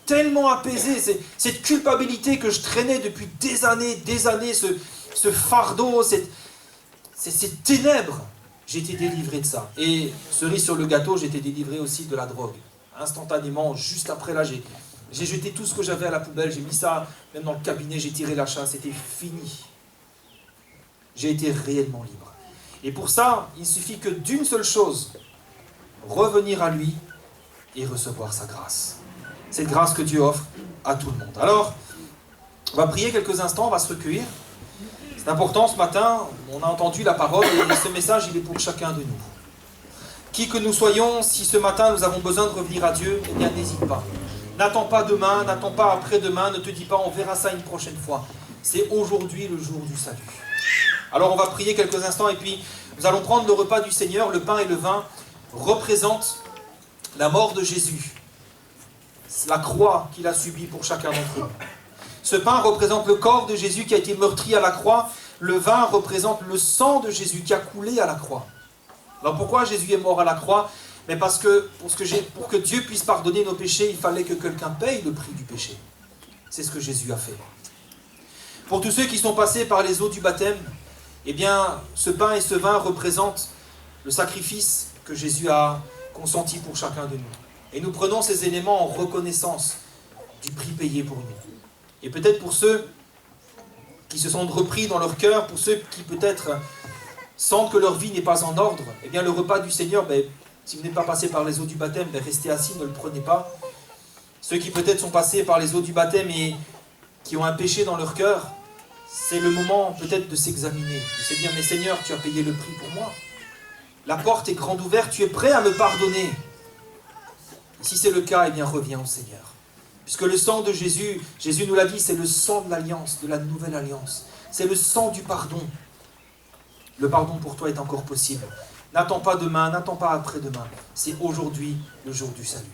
tellement apaisé. Cette culpabilité que je traînais depuis des années, ce fardeau, ces ténèbres. J'ai été délivré de ça. Et cerise sur le gâteau, j'ai été délivré aussi de la drogue. Instantanément, juste après là, j'ai jeté tout ce que j'avais à la poubelle, j'ai mis ça même dans le cabinet, j'ai tiré la chasse, c'était fini. J'ai été réellement libre. Et pour ça, il suffit que d'une seule chose, revenir à lui et recevoir sa grâce. Cette grâce que Dieu offre à tout le monde. Alors, on va prier quelques instants, on va se recueillir. C'est important ce matin, on a entendu la parole et ce message, il est pour chacun de nous. Qui que nous soyons, si ce matin nous avons besoin de revenir à Dieu, eh bien n'hésite pas. N'attends pas demain, n'attends pas après-demain, ne te dis pas on verra ça une prochaine fois. C'est aujourd'hui le jour du salut. Alors on va prier quelques instants et puis nous allons prendre le repas du Seigneur. Le pain et le vin représentent la mort de Jésus. La croix qu'il a subie pour chacun d'entre nous. Ce pain représente le corps de Jésus qui a été meurtri à la croix. Le vin représente le sang de Jésus qui a coulé à la croix. Alors pourquoi Jésus est mort à la croix? Mais parce que pour que Dieu puisse pardonner nos péchés, il fallait que quelqu'un paye le prix du péché. C'est ce que Jésus a fait. Pour tous ceux qui sont passés par les eaux du baptême, eh bien, ce pain et ce vin représentent le sacrifice que Jésus a consenti pour chacun de nous. Et nous prenons ces éléments en reconnaissance du prix payé pour nous. Et peut-être pour ceux qui se sont repris dans leur cœur, pour ceux qui peut-être sentent que leur vie n'est pas en ordre, eh bien le repas du Seigneur, si vous n'êtes pas passé par les eaux du baptême, restez assis, ne le prenez pas. Ceux qui peut-être sont passés par les eaux du baptême et qui ont un péché dans leur cœur, c'est le moment peut-être de s'examiner, de se dire, mais Seigneur, tu as payé le prix pour moi. La porte est grande ouverte, tu es prêt à me pardonner. Et si c'est le cas, eh bien reviens au Seigneur. Puisque le sang de Jésus, Jésus nous l'a dit, c'est le sang de l'alliance, de la nouvelle alliance. C'est le sang du pardon. Le pardon pour toi est encore possible. N'attends pas demain, n'attends pas après-demain. C'est aujourd'hui le jour du salut.